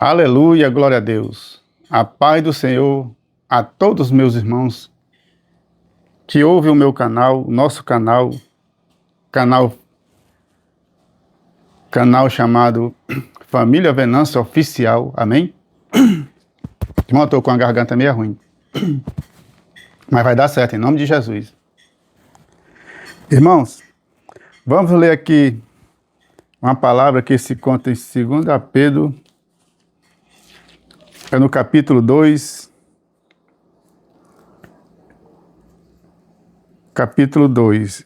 Aleluia, glória a Deus. A paz do Senhor a todos os meus irmãos que ouvem o meu canal, o nosso canal chamado Família Venâncio Oficial. Amém? Irmão, eu tô com a garganta meio ruim. Mas vai dar certo, em nome de Jesus. Irmãos, vamos ler aqui uma palavra que se conta em 2 Pedro, é no capítulo 2,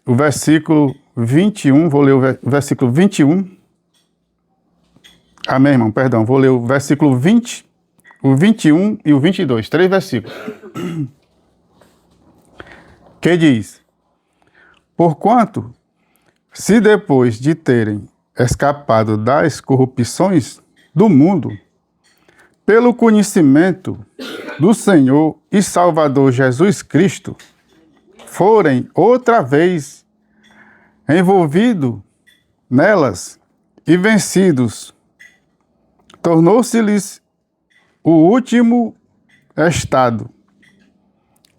o versículo 21, vou ler o versículo 21. Amém, irmão, perdão, vou ler o versículo 20, o 21 e o 22, 3 versículos. Que diz: Porquanto, se depois de terem escapado das corrupções do mundo, pelo conhecimento do Senhor e Salvador Jesus Cristo, forem outra vez envolvidos nelas e vencidos, tornou-se-lhes o último estado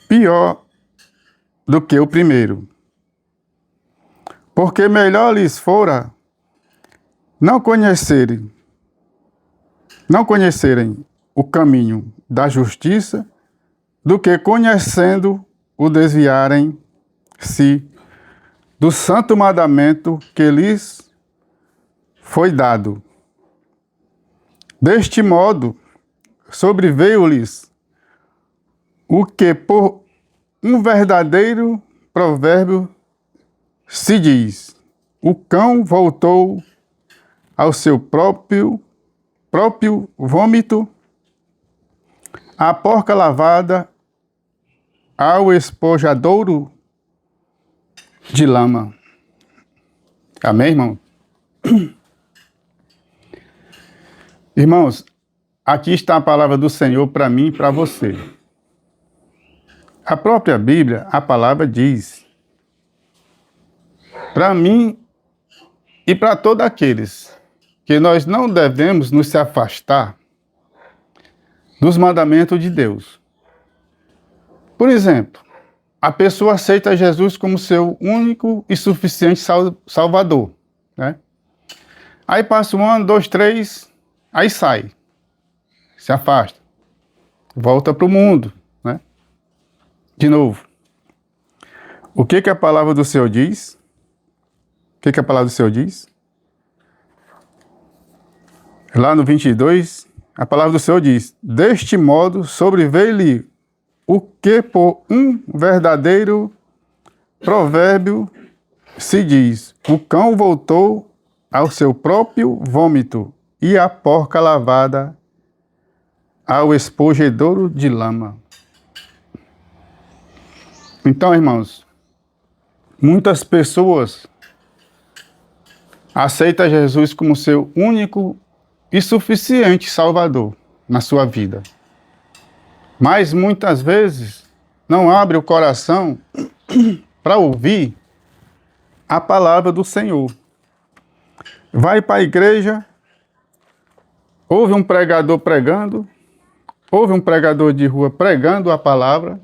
pior do que o primeiro. Porque melhor lhes fora não conhecerem o caminho da justiça, do que conhecendo o desviarem-se do santo mandamento que lhes foi dado. Deste modo, sobreveio-lhes o que por um verdadeiro provérbio se diz: o cão voltou ao seu próprio vômito, a porca lavada ao espojadouro de lama. Amém, irmão? Irmãos, aqui está a palavra do Senhor para mim e para você. A própria Bíblia, a palavra diz, para mim e para todos aqueles, que nós não devemos nos afastar dos mandamentos de Deus. Por exemplo, a pessoa aceita Jesus como seu único e suficiente Salvador, né? Aí passa 1 ano, 2, 3, aí sai, se afasta, volta para o mundo, né? De novo. O que a palavra do Senhor diz? O que a palavra do Senhor diz? Lá no 22, a palavra do Senhor diz: deste modo sobreveio-lhe o que por um verdadeiro provérbio se diz: o cão voltou ao seu próprio vômito, e a porca lavada ao espojedouro de lama. Então, irmãos, muitas pessoas aceitam Jesus como seu único e suficiente Salvador na sua vida. Mas muitas vezes não abre o coração para ouvir a palavra do Senhor. Vai para a igreja, ouve um pregador pregando, ouve um pregador de rua pregando a palavra,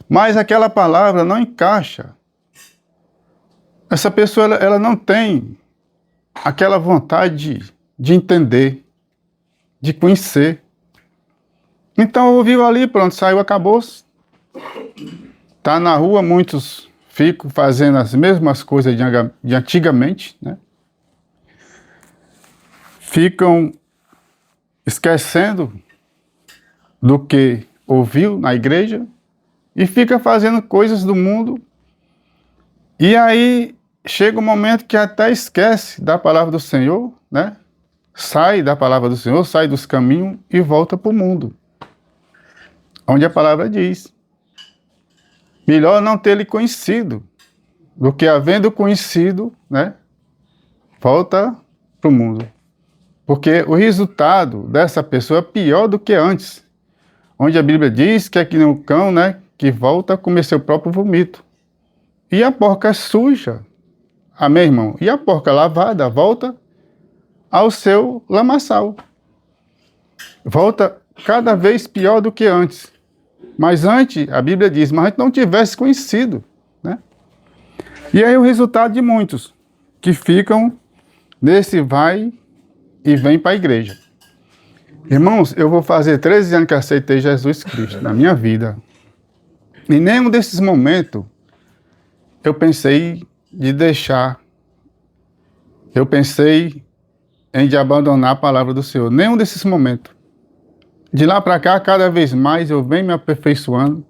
mas aquela palavra não encaixa. Essa pessoa ela não tem aquela vontade de entender, de conhecer. Então ouviu ali, pronto, saiu, acabou-se. Está na rua, muitos ficam fazendo as mesmas coisas de antigamente, né? Ficam esquecendo do que ouviu na igreja e fica fazendo coisas do mundo. E aí chega um momento que até esquece da palavra do Senhor, né? Sai da palavra do Senhor, sai dos caminhos e volta para o mundo. Onde a palavra diz: melhor não ter lhe conhecido, do que havendo conhecido, né? Volta para o mundo. Porque o resultado dessa pessoa é pior do que antes. Onde a Bíblia diz que é que nem o cão, né? Que volta a comer seu próprio vomito. E a porca é suja. Amém, irmão? E a porca lavada volta ao seu lamaçal. Volta cada vez pior do que antes. Mas antes, a Bíblia diz, mas antes não tivesse conhecido, né? E aí o resultado de muitos que ficam nesse vai e vem para a igreja. Irmãos, eu vou fazer 13 anos que aceitei Jesus Cristo na minha vida. Em nenhum desses momentos eu pensei de deixar. Eu pensei em de abandonar a palavra do Senhor. Nenhum desses momentos. De lá para cá, cada vez mais eu venho me aperfeiçoando.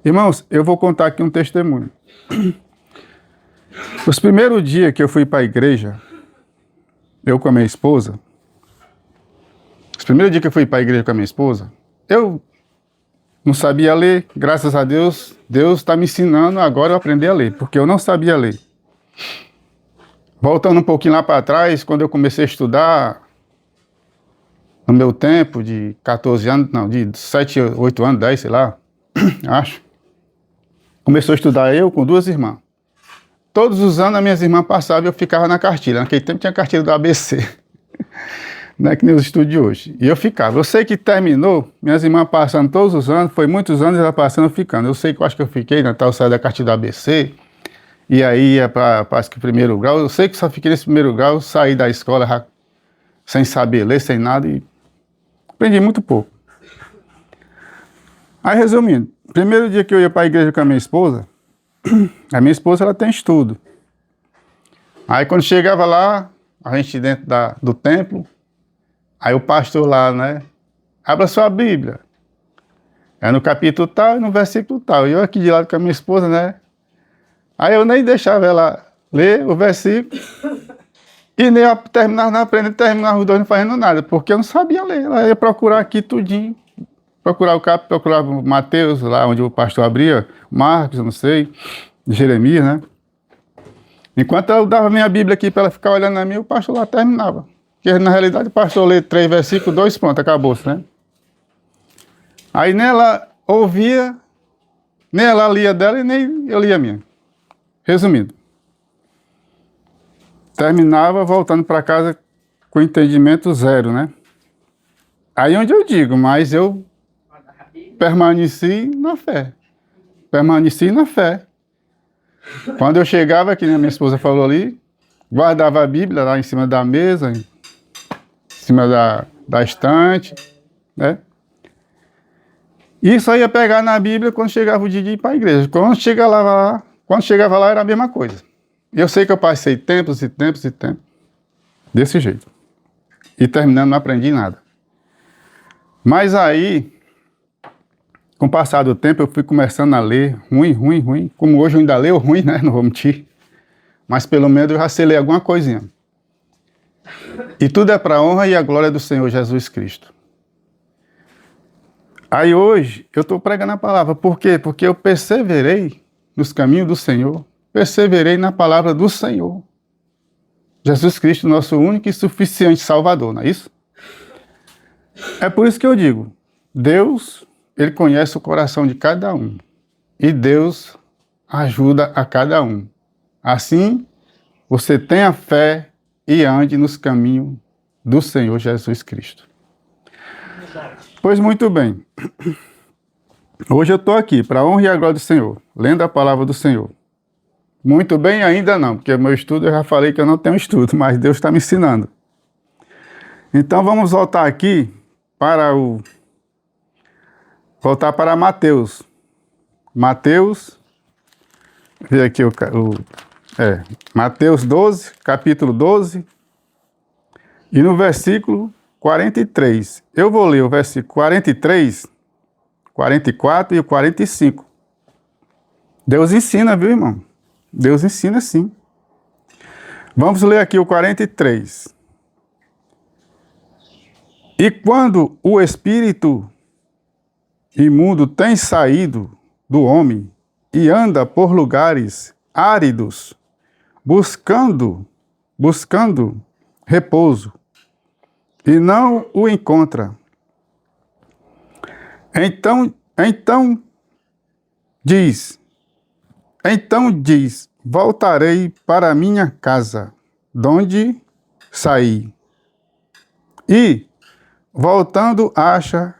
Irmãos, eu vou contar aqui um testemunho. Os primeiros dias que eu fui para a igreja, eu com a minha esposa, os primeiros dias que eu fui para a igreja com a minha esposa, eu não sabia ler. Graças a Deus, Deus está me ensinando agora a aprender a ler, porque eu não sabia ler. Voltando um pouquinho lá para trás, quando eu comecei a estudar, no meu tempo de 14 anos, não, de 7, 8 anos, 10, sei lá, acho. Começou a estudar eu com 2 irmãs. Todos os anos as minhas irmãs passavam e eu ficava na cartilha. Naquele tempo tinha cartilha do ABC. Não é que nem os estudos de hoje. E eu ficava. Eu sei que terminou, minhas irmãs passando todos os anos, foi muitos anos ela passando e ficando. Eu sei que eu acho que eu fiquei, Natal saiu da cartilha do ABC, e aí ia para acho que primeiro grau. Eu sei que só fiquei nesse primeiro grau, saí da escola já, sem saber ler, sem nada, e aprendi muito pouco. Aí, resumindo, primeiro dia que eu ia para a igreja com a minha esposa ela tem estudo. Aí quando chegava lá, a gente dentro do templo, aí o pastor lá, né, abra sua Bíblia. É no capítulo tal e no versículo tal. E eu aqui de lado com a minha esposa, né, aí eu nem deixava ela ler o versículo e nem eu terminava, não aprendendo, terminava os dois não fazendo nada, porque eu não sabia ler. Ela ia procurar aqui tudinho. Procurar o capítulo, procurava o Mateus, lá onde o pastor abria, Marcos, eu não sei, Jeremias, né? Enquanto eu dava minha Bíblia aqui para ela ficar olhando na minha, o pastor lá terminava. Porque na realidade o pastor lê 3 versículos, 2, pronto, acabou-se, né? Aí nem ela ouvia, nem ela lia dela e nem eu lia a minha. Resumindo, terminava voltando para casa com entendimento zero, né? Aí onde eu digo, mas eu permaneci na fé. Permaneci na fé. Quando eu chegava, que a minha esposa falou ali, guardava a Bíblia lá em cima da mesa, em cima da estante, né? E só ia pegar na Bíblia quando chegava o dia de ir para a igreja. Quando chegava lá era a mesma coisa. Eu sei que eu passei tempos e tempos e tempos desse jeito. E terminando não aprendi nada. Mas aí, com o passar do tempo, eu fui começando a ler ruim. Como hoje eu ainda leio ruim, né? Não vou mentir. Mas pelo menos eu já sei ler alguma coisinha. E tudo é para a honra e a glória do Senhor Jesus Cristo. Aí hoje eu estou pregando a palavra. Por quê? Porque eu perseverei nos caminhos do Senhor. Perseverei na palavra do Senhor. Jesus Cristo, nosso único e suficiente Salvador, não é isso? É por isso que eu digo, Deus, Ele conhece o coração de cada um. E Deus ajuda a cada um. Assim, você tenha fé e ande nos caminhos do Senhor Jesus Cristo. Pois muito bem. Hoje eu estou aqui, para a honra e a glória do Senhor, lendo a palavra do Senhor. Muito bem ainda não, porque meu estudo, eu já falei que eu não tenho estudo, mas Deus está me ensinando. Então vamos voltar aqui para Mateus. Mateus, vê aqui Mateus 12, capítulo 12, e no versículo 43. Eu vou ler o versículo 43, 44 e o 45. Deus ensina, viu, irmão? Deus ensina sim. Vamos ler aqui o 43. E quando o espírito imundo tem saído do homem e anda por lugares áridos, buscando repouso, e não o encontra. Então diz, voltarei para minha casa, donde saí. E, voltando, acha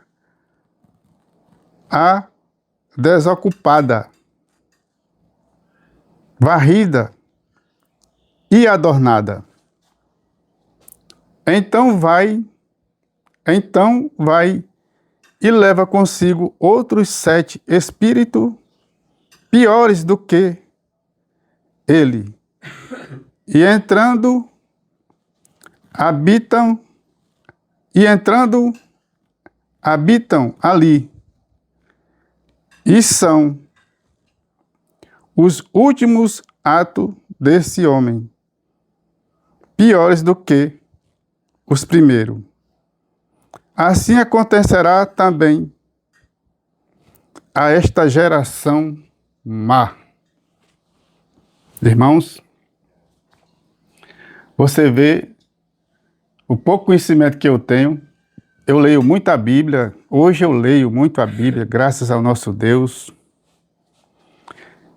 a desocupada, varrida e adornada. Então vai e leva consigo outros 7 espíritos piores do que ele. E entrando, habitam ali. E são os últimos atos desse homem, piores do que os primeiros. Assim acontecerá também a esta geração má. Irmãos, você vê o pouco conhecimento que eu tenho. Eu leio muito a Bíblia. Hoje eu leio muito a Bíblia, graças ao nosso Deus.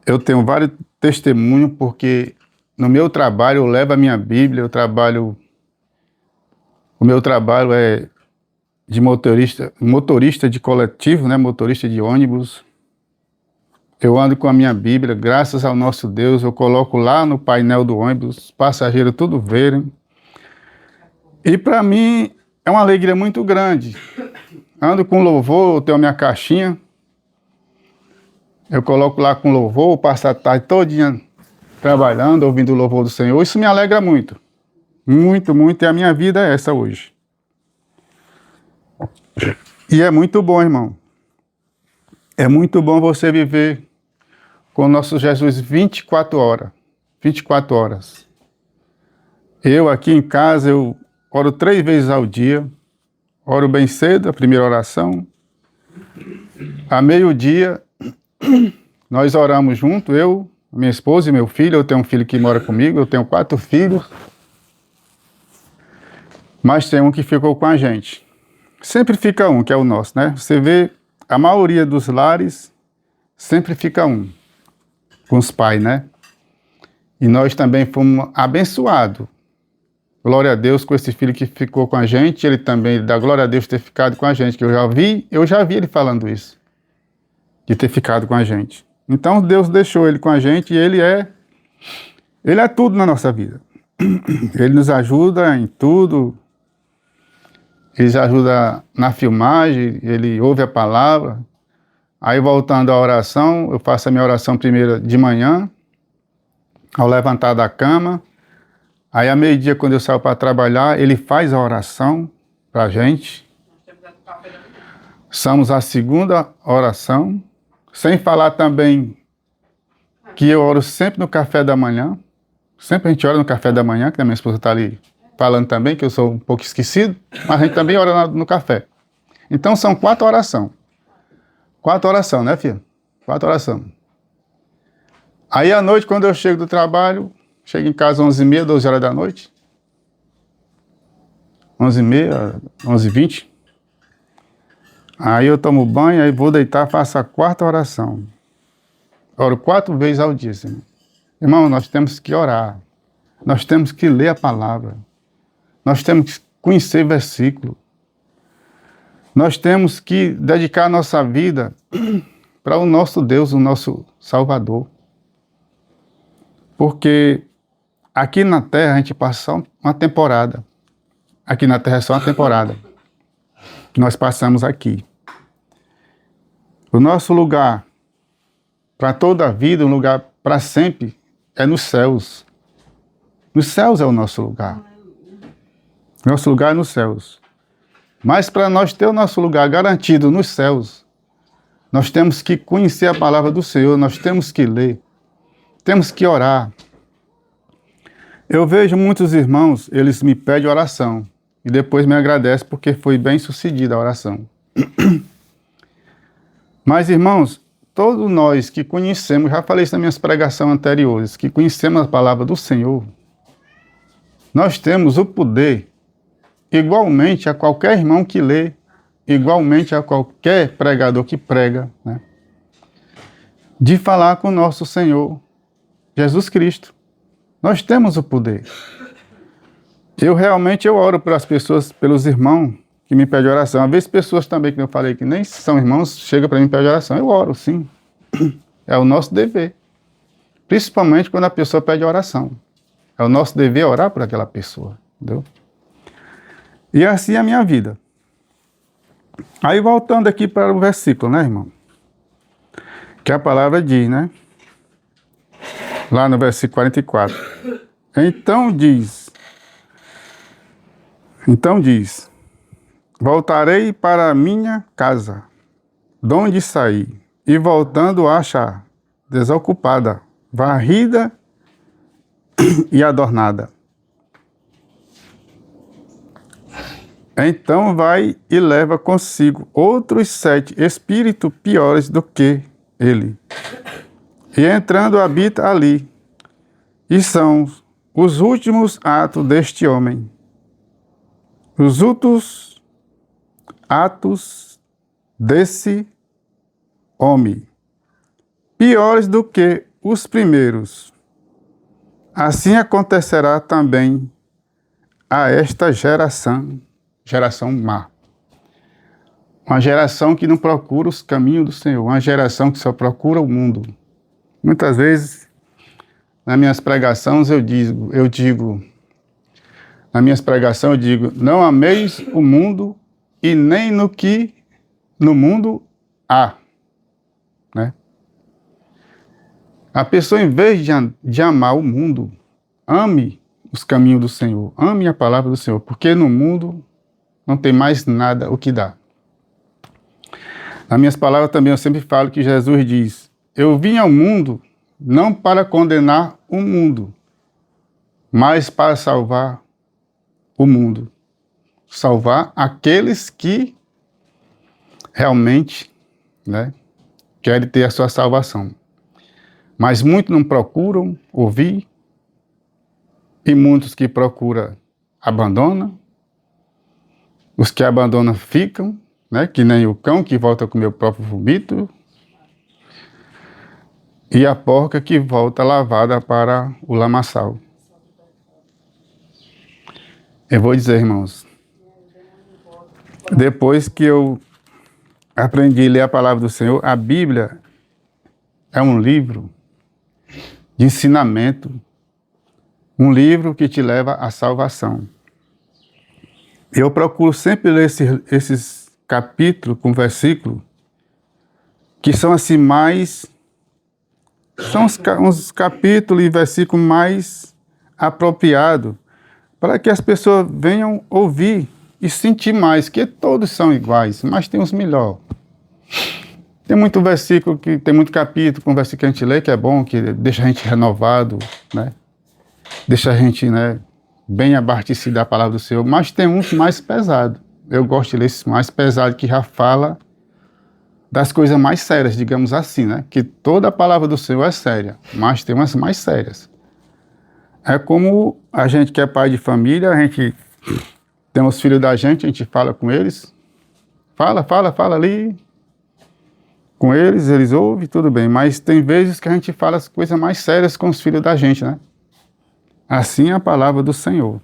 Eu tenho vários testemunhos, porque no meu trabalho eu levo a minha Bíblia. O meu trabalho é de motorista de coletivo, né? Motorista de ônibus. Eu ando com a minha Bíblia, graças ao nosso Deus. Eu coloco lá no painel do ônibus, os passageiros tudo verem. E para mim é uma alegria muito grande. Ando com louvor, eu tenho a minha caixinha. Eu coloco lá com louvor, passo a tarde todinha trabalhando, ouvindo o louvor do Senhor. Isso me alegra muito. Muito, muito. E a minha vida é essa hoje. E é muito bom, irmão. É muito bom você viver com o nosso Jesus 24 horas. 24 horas. Eu aqui em casa, eu oro 3 vezes ao dia. Oro bem cedo, a primeira oração. A meio-dia, nós oramos junto, eu, minha esposa e meu filho. Eu tenho um filho que mora comigo, eu tenho 4 filhos. Mas tem um que ficou com a gente. Sempre fica um, que é o nosso, né? Você vê, a maioria dos lares, sempre fica um, com os pais, né? E nós também fomos abençoados. Glória a Deus com esse filho que ficou com a gente. Ele também dá glória a Deus ter ficado com a gente, que eu já vi ele falando isso, de ter ficado com a gente. Então Deus deixou ele com a gente e ele é tudo na nossa vida. Ele nos ajuda em tudo. Ele ajuda na filmagem, ele ouve a palavra. Aí voltando à oração, eu faço a minha oração primeiro de manhã, ao levantar da cama. Aí, à meio-dia, quando eu saio para trabalhar, ele faz a oração para a gente. Somos a segunda oração. Sem falar também que eu oro sempre no café da manhã. Sempre a gente ora no café da manhã, que a minha esposa está ali falando também, que eu sou um pouco esquecido. Mas a gente também ora no café. Então, são 4 orações. 4 orações, né, filha? 4 orações. Aí, à noite, quando eu chego do trabalho... Chego em casa às 11h30, 12 horas da noite. 11h30, 11h20. Aí eu tomo banho, aí vou deitar, faço a 4ª oração. Oro 4 vezes ao dia, Senhor. Irmão, nós temos que orar. Nós temos que ler a palavra. Nós temos que conhecer versículo. Nós temos que dedicar a nossa vida para o nosso Deus, o nosso Salvador. Porque aqui na Terra a gente passa só uma temporada. Aqui na Terra é só uma temporada que nós passamos aqui. O nosso lugar para toda a vida, um lugar para sempre, é nos céus. Nos céus é o nosso lugar. Nosso lugar é nos céus. Mas para nós ter o nosso lugar garantido nos céus, nós temos que conhecer a palavra do Senhor, nós temos que ler, temos que orar. Eu vejo muitos irmãos, eles me pedem oração e depois me agradecem porque foi bem sucedida a oração. Mas, irmãos, todos nós que conhecemos, já falei isso nas minhas pregações anteriores, que conhecemos a palavra do Senhor, nós temos o poder, igualmente a qualquer irmão que lê, igualmente a qualquer pregador que prega, né, de falar com o nosso Senhor Jesus Cristo. Nós temos o poder. Eu realmente oro pelas pessoas, pelos irmãos que me pedem oração. Às vezes pessoas também, que eu falei que nem são irmãos, chegam para mim e pedem oração. Eu oro, sim. É o nosso dever. Principalmente quando a pessoa pede oração. É o nosso dever orar por aquela pessoa. Entendeu? E assim é a minha vida. Aí voltando aqui para o versículo, né, irmão? Que a palavra diz, né? Lá no versículo 44. Então diz, voltarei para a minha casa, donde saí, e voltando achar desocupada, varrida e adornada. Então vai e leva consigo outros 7 espíritos piores do que ele. E entrando habita ali. E são os últimos atos deste homem. Os últimos atos desse homem, piores do que os primeiros. Assim acontecerá também a esta geração má. Uma geração que não procura os caminhos do Senhor, uma geração que só procura o mundo. Muitas vezes, nas minhas pregações eu digo, não ameis o mundo e nem no que no mundo há. Né? A pessoa, em vez de amar o mundo, ame os caminhos do Senhor, ame a palavra do Senhor, porque no mundo não tem mais nada o que dar. Nas minhas palavras também eu sempre falo que Jesus diz, eu vim ao mundo não para condenar o mundo, mas para salvar o mundo. Salvar aqueles que realmente, né, querem ter a sua salvação. Mas muitos não procuram ouvir, e muitos que procuram abandonam. Os que abandonam ficam, né, que nem o cão que volta com o meu próprio vomito, e a porca que volta lavada para o lamaçal. Eu vou dizer, irmãos, depois que eu aprendi a ler a palavra do Senhor, a Bíblia é um livro de ensinamento, um livro que te leva à salvação. Eu procuro sempre ler esses capítulos com versículos que são assim mais... São uns capítulos e versículos mais apropriados para que as pessoas venham ouvir e sentir mais, que todos são iguais, mas tem uns melhores. Tem muito versículo, tem muito capítulo com versículo que a gente lê que é bom, que deixa a gente renovado, né? Deixa a gente, né, bem abastecido da palavra do Senhor, mas tem uns mais pesados. Eu gosto de ler esses mais pesados que já fala das coisas mais sérias, digamos assim, né? Que toda a palavra do Senhor é séria, mas tem umas mais sérias. É como a gente que é pai de família, a gente tem os filhos da gente, a gente fala com eles, fala ali com eles, eles ouvem, tudo bem, mas tem vezes que a gente fala as coisas mais sérias com os filhos da gente, né? Assim é a palavra do Senhor.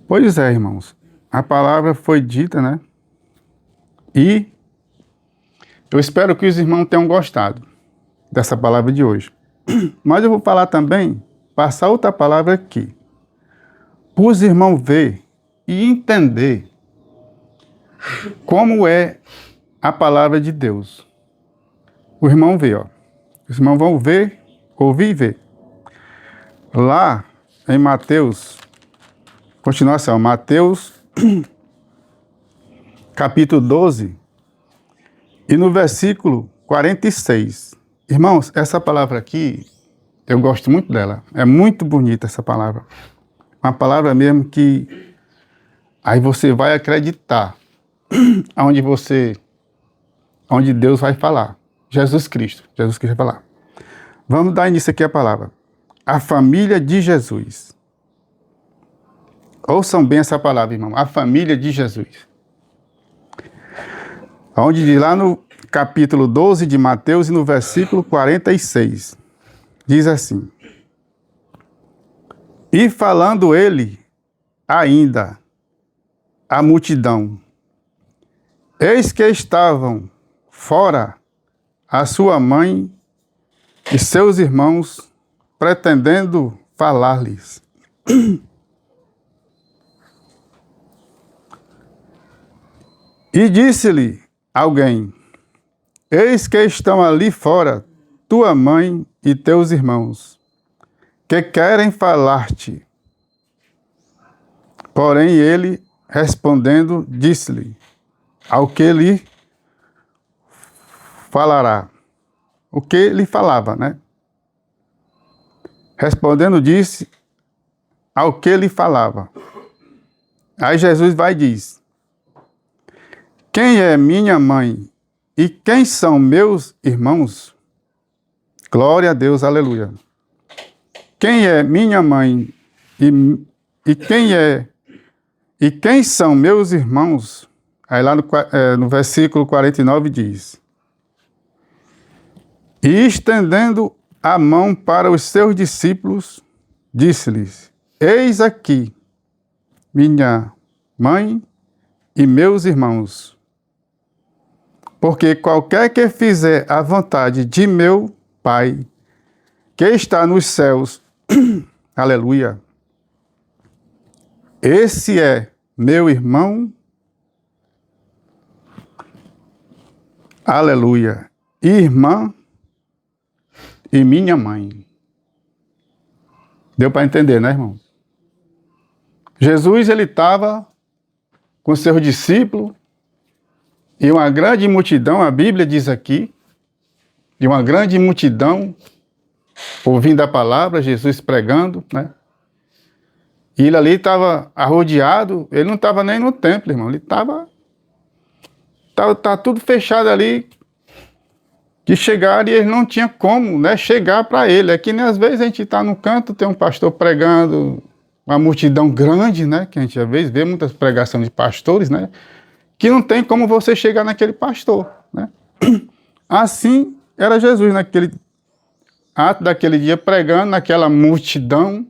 Pois é, irmãos, a palavra foi dita, né? E eu espero que os irmãos tenham gostado dessa palavra de hoje. Mas eu vou falar também, passar outra palavra aqui, para os irmãos ver e entender como é a palavra de Deus. O irmão vê, ó. Os irmãos vão ver, ouvir e ver. Lá em Mateus, continuação, Mateus capítulo 12, e no versículo 46. Irmãos, essa palavra aqui, eu gosto muito dela. É muito bonita essa palavra. Uma palavra mesmo que aí você vai acreditar onde Deus vai falar. Jesus Cristo vai falar. Vamos dar início aqui à palavra. A família de Jesus. Ouçam bem essa palavra, irmão. A família de Jesus. Onde diz lá no capítulo 12 de Mateus e no versículo 46. Diz assim. E falando ele ainda à multidão, eis que estavam fora a sua mãe e seus irmãos, pretendendo falar-lhes. E disse-lhe alguém: eis que estão ali fora tua mãe e teus irmãos, que querem falar-te. Porém ele, respondendo, disse-lhe: ao que lhe falará. O que lhe falava, né? Respondendo, disse ao que lhe falava. Aí Jesus vai e diz: quem é minha mãe e quem são meus irmãos? Glória a Deus, aleluia. Quem é minha mãe e quem são meus irmãos? Aí lá no versículo 49 diz: e estendendo a mão para os seus discípulos, disse-lhes: eis aqui minha mãe e meus irmãos. Porque qualquer que fizer a vontade de meu Pai, que está nos céus, aleluia, esse é meu irmão, aleluia, irmã e minha mãe. Deu para entender, né, irmão? Jesus, ele estava com seus discípulos e uma grande multidão, a Bíblia diz aqui, de uma grande multidão ouvindo a palavra, Jesus pregando, né? E ele ali estava arrodeado, ele não estava nem no templo, irmão, ele estava tudo fechado ali, que chegaram e eles não tinham como, né, chegar para ele. É que nem às vezes a gente está no canto, tem um pastor pregando, uma multidão grande, né, que a gente às vezes vê muitas pregações de pastores, né, que não tem como você chegar naquele pastor, né. Assim era Jesus naquele ato daquele dia pregando naquela multidão,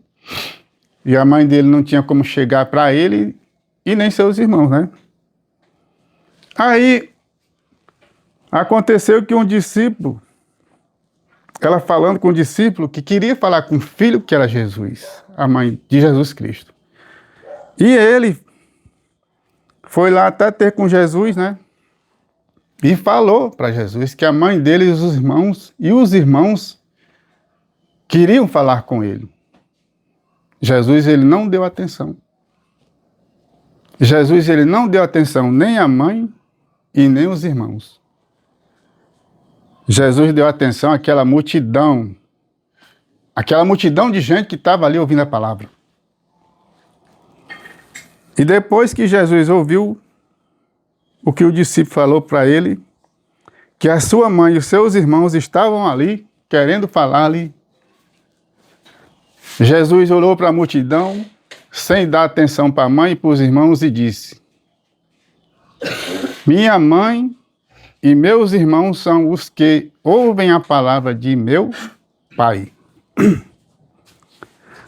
e a mãe dele não tinha como chegar para ele e nem seus irmãos, né. Aí aconteceu que um discípulo, ela falando com um discípulo que queria falar com o filho que era Jesus, a mãe de Jesus Cristo. E ele foi lá até ter com Jesus, né? E falou para Jesus que a mãe dele e os irmãos queriam falar com ele. Jesus, ele não deu atenção. Jesus, ele não deu atenção nem à mãe e nem aos irmãos. Jesus deu atenção àquela multidão de gente que estava ali ouvindo a palavra. E depois que Jesus ouviu o que o discípulo falou para ele, que a sua mãe e os seus irmãos estavam ali, querendo falar-lhe, Jesus olhou para a multidão, sem dar atenção para a mãe e para os irmãos, e disse: minha mãe e meus irmãos são os que ouvem a palavra de meu Pai.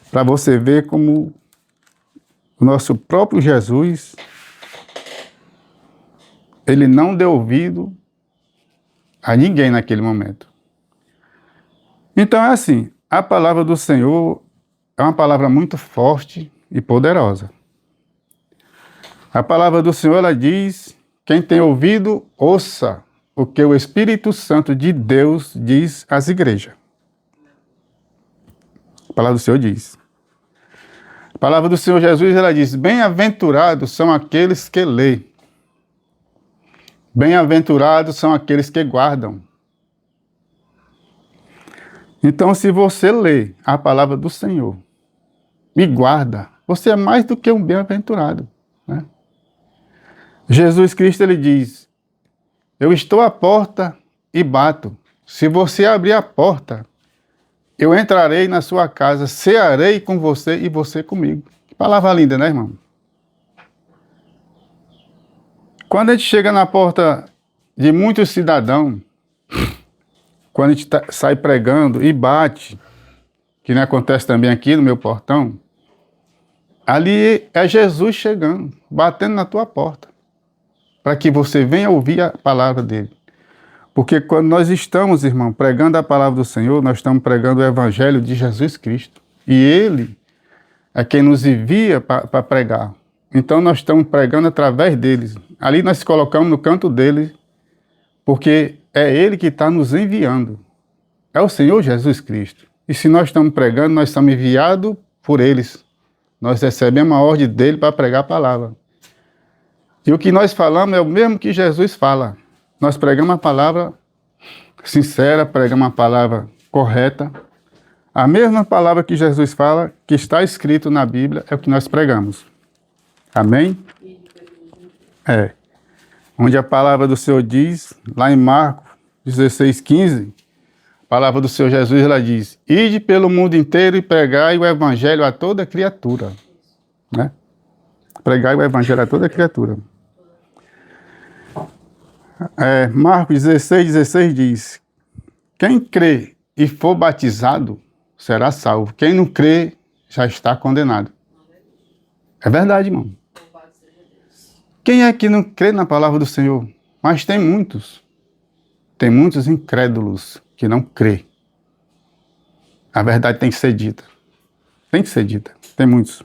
Para você ver como o nosso próprio Jesus, ele não deu ouvido a ninguém naquele momento. Então é assim, a palavra do Senhor é uma palavra muito forte e poderosa. A palavra do Senhor, ela diz: quem tem ouvido, ouça o que o Espírito Santo de Deus diz às igrejas. A palavra do Senhor diz. A palavra do Senhor Jesus, ela diz: bem-aventurados são aqueles que lêem. Bem-aventurados são aqueles que guardam. Então, se você lê a palavra do Senhor e guarda, você é mais do que um bem-aventurado, né? Jesus Cristo, ele diz: eu estou à porta e bato. Se você abrir a porta, eu entrarei na sua casa, cearei com você e você comigo. Que palavra linda, né, irmão? Quando a gente chega na porta de muitos cidadãos, quando a gente sai pregando e bate, que não acontece também aqui no meu portão, Ali é Jesus chegando, batendo na tua porta, para que você venha ouvir a palavra dele. Porque quando nós estamos, irmão, pregando a palavra do Senhor, nós estamos pregando o evangelho de Jesus Cristo. E ele é quem nos envia para pregar. Então nós estamos pregando através deles. Ali nós colocamos no canto dele, porque é ele que está nos enviando. É o Senhor Jesus Cristo. E se nós estamos pregando, nós estamos enviados por eles. Nós recebemos a ordem dele para pregar a palavra. E o que nós falamos é o mesmo que Jesus fala. Nós pregamos a palavra sincera, pregamos a palavra correta. A mesma palavra que Jesus fala, que está escrito na Bíblia, é o que nós pregamos. Amém? É. Onde a palavra do Senhor diz, lá em Marcos 16:15, a palavra do Senhor Jesus, ela diz: ide pelo mundo inteiro e pregai o evangelho a toda criatura. Né? Pregai o evangelho a toda criatura. Marcos 16:16 diz: quem crê e for batizado será salvo. Quem não crê já está condenado. É verdade, irmão. Quem é que não crê na palavra do Senhor? Mas tem muitos. Tem muitos incrédulos que não crê. A verdade tem que ser dita. Tem que ser dita. Tem muitos.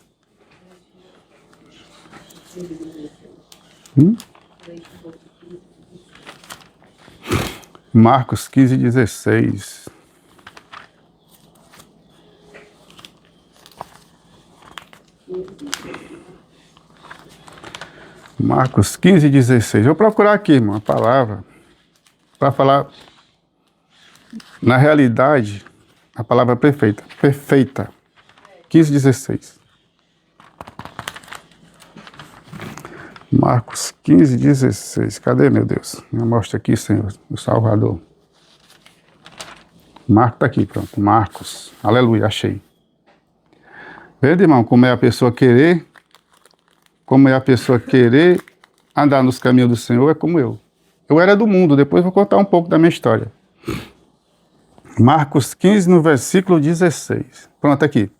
Marcos 15:16. Marcos 15:16. Vou procurar aqui, irmão, a palavra, para falar, na realidade, a palavra perfeita. Perfeita. 15:16. Marcos 15:16. Cadê, meu Deus? Me mostra aqui, Senhor, o Salvador. Marcos está aqui, pronto. Marcos. Aleluia, achei. Vendo, irmão, como é a pessoa querer, andar nos caminhos do Senhor, é como eu. Eu era do mundo, depois vou contar um pouco da minha história. Marcos 15, no versículo 16. Pronto, aqui.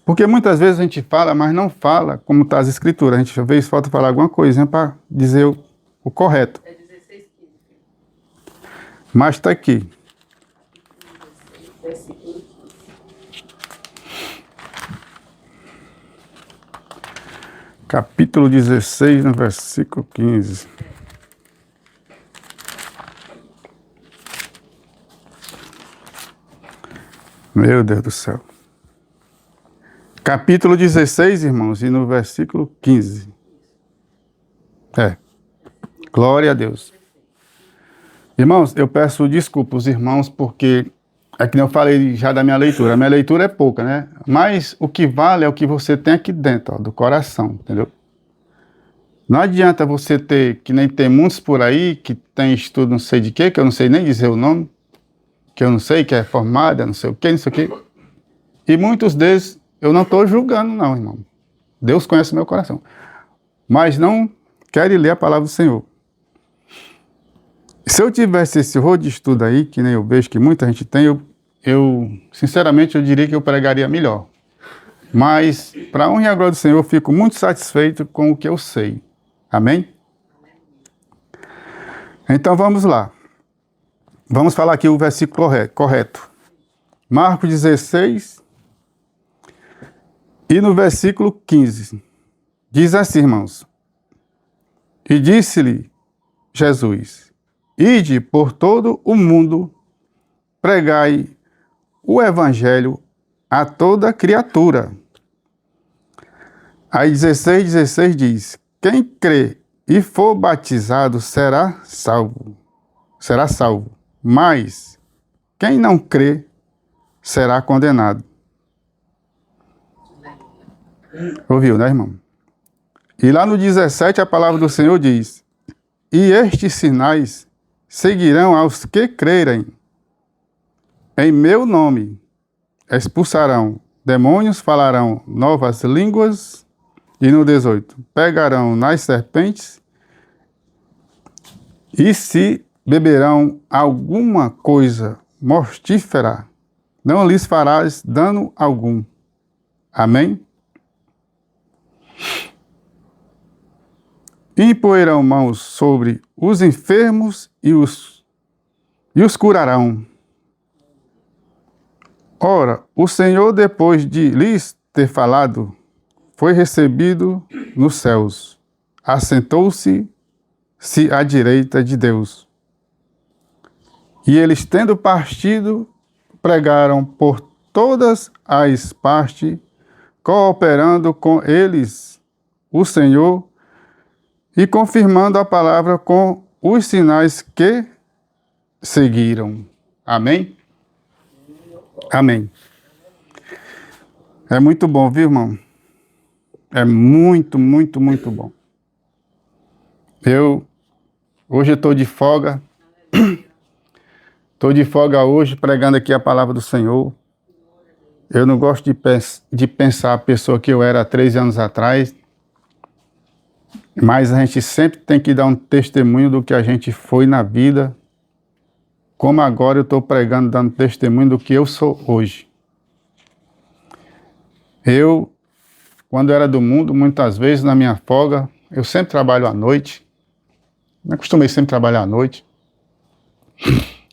Porque muitas vezes a gente fala, mas não fala como está as escrituras. A gente às vezes falta falar alguma coisinha para dizer o correto. É 16:15. Mas está aqui. Capítulo 16, no versículo 15. Meu Deus do céu. Capítulo 16, irmãos, e no versículo 15. Glória a Deus. Irmãos, eu peço desculpa aos irmãos, porque é que nem eu falei já da minha leitura. A minha leitura é pouca, né? Mas o que vale é o que você tem aqui dentro, ó, do coração, entendeu? Não adianta você ter, que nem tem muitos por aí, que tem estudo não sei de quê, que eu não sei nem dizer o nome, que eu não sei, que é formada, não sei o quê, não sei o quê. E muitos deles eu não estou julgando, não, irmão. Deus conhece o meu coração. Mas não querem ler a palavra do Senhor. Se eu tivesse esse rol de estudo aí, que nem eu vejo que muita gente tem, sinceramente, eu diria que eu pregaria melhor. Mas, para a honra e a glória do Senhor, eu fico muito satisfeito com o que eu sei. Amém? Então, vamos lá. Vamos falar aqui o versículo correto. Marcos 16, e no versículo 15. Diz assim, irmãos: e disse-lhe Jesus: ide por todo o mundo, pregai o evangelho a toda criatura. Aí 16:16 diz: quem crê e for batizado será salvo. Será salvo. Mas quem não crê será condenado. Ouviu, né, irmão? E lá no 17 a palavra do Senhor diz: e estes sinais seguirão aos que crerem. Em meu nome expulsarão demônios, falarão novas línguas. E no 18, pegarão nas serpentes, e se beberão alguma coisa mortífera, não lhes farás dano algum. Amém? Impoerão mãos sobre os enfermos e os curarão. Ora, o Senhor, depois de lhes ter falado, foi recebido nos céus. Assentou-se à direita de Deus. E eles, tendo partido, pregaram por todas as partes, cooperando com eles o Senhor e confirmando a palavra com os sinais que seguiram. Amém? Amém. É muito bom, viu, irmão? É muito, muito, muito bom. Hoje eu estou de folga. Estou de folga hoje pregando aqui a palavra do Senhor. Eu não gosto de pensar a pessoa que eu era há 3 anos atrás, mas a gente sempre tem que dar um testemunho do que a gente foi na vida, como agora eu estou pregando, dando testemunho do que eu sou hoje. Quando eu era do mundo, muitas vezes na minha folga, eu sempre trabalho à noite. Eu costumei sempre trabalhar à noite.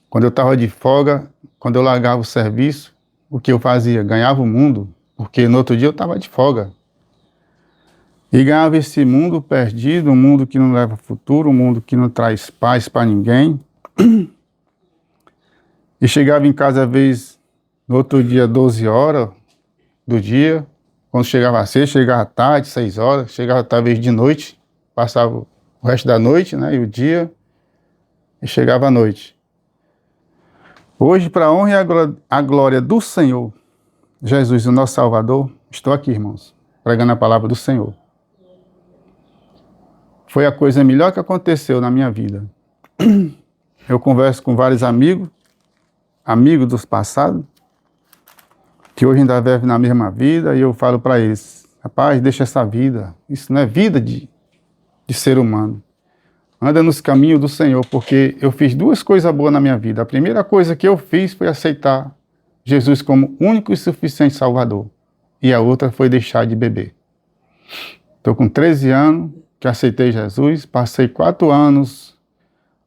Quando eu estava de folga, quando eu largava o serviço, o que eu fazia? Ganhava o mundo, porque no outro dia eu estava de folga. E ganhava esse mundo perdido, um mundo que não leva futuro, um mundo que não traz paz para ninguém. E chegava em casa, às vezes, no outro dia, 12 horas do dia. Quando chegava às 6, chegava à tarde, 6 horas, chegava talvez de noite, passava o resto da noite, né, e o dia, e chegava à noite. Hoje, para a honra e a glória do Senhor, Jesus, o nosso Salvador, estou aqui, irmãos, pregando a palavra do Senhor. Foi a coisa melhor que aconteceu na minha vida. Eu converso com vários amigos dos passados, que hoje ainda vivem na mesma vida, e eu falo para eles, rapaz, deixa essa vida, isso não é vida de ser humano. Anda nos caminhos do Senhor, porque eu fiz 2 coisas boas na minha vida. A primeira coisa que eu fiz foi aceitar Jesus como único e suficiente Salvador. E a outra foi deixar de beber. Estou com 13 anos que aceitei Jesus, passei 4 anos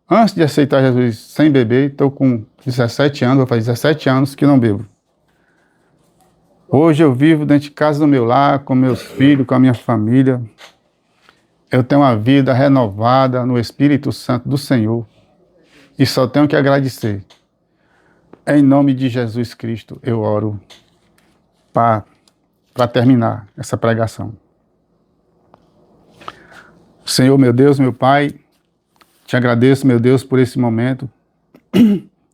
antes de aceitar Jesus sem beber, estou com 17 anos, vou fazer 17 anos que não bebo. Hoje eu vivo dentro de casa do meu lar, com meus filhos, com a minha família. Eu tenho uma vida renovada no Espírito Santo do Senhor e só tenho que agradecer. Em nome de Jesus Cristo eu oro para terminar essa pregação. Senhor, meu Deus, meu Pai, te agradeço, meu Deus, por esse momento.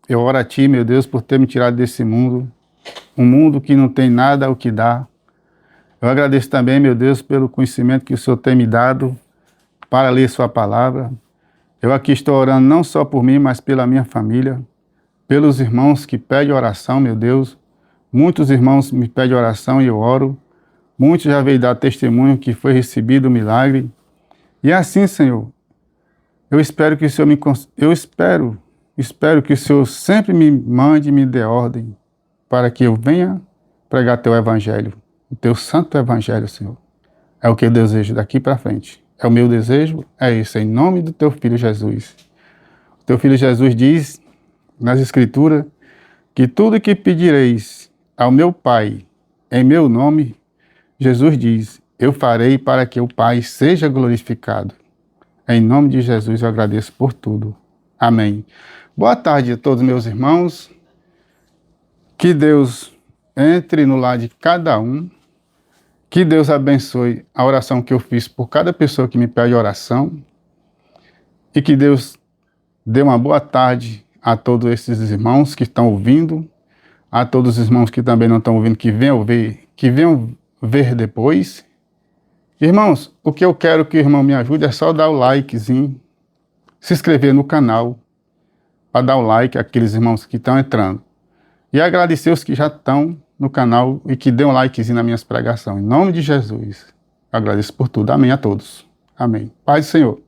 Eu oro a Ti, meu Deus, por ter me tirado desse mundo, um mundo que não tem nada o que dar. Eu agradeço também, meu Deus, pelo conhecimento que o Senhor tem me dado para ler Sua palavra. Eu aqui estou orando não só por mim, mas pela minha família, pelos irmãos que pedem oração, meu Deus. Muitos irmãos me pedem oração e eu oro. Muitos já veio dar testemunho que foi recebido o milagre. E assim, Senhor, eu espero que o Senhor espero que o Senhor sempre me mande e me dê ordem para que eu venha pregar Teu Evangelho, o Teu Santo Evangelho, Senhor. É o que eu desejo daqui para frente. É o meu desejo, é isso, em nome do Teu Filho Jesus. O Teu Filho Jesus diz nas Escrituras que tudo que pedireis ao meu Pai em meu nome, Jesus diz, eu farei para que o Pai seja glorificado. Em nome de Jesus eu agradeço por tudo. Amém. Boa tarde a todos meus irmãos. Que Deus entre no lar de cada um. Que Deus abençoe a oração que eu fiz por cada pessoa que me pede oração. E que Deus dê uma boa tarde a todos esses irmãos que estão ouvindo, a todos os irmãos que também não estão ouvindo, que venham ver depois. Irmãos, o que eu quero que o irmão me ajude é só dar o likezinho, se inscrever no canal, para dar o like àqueles irmãos que estão entrando. E agradecer os que já estão no canal e que dêem um likezinho nas minhas pregações. Em nome de Jesus, agradeço por tudo. Amém a todos. Amém. Paz do Senhor.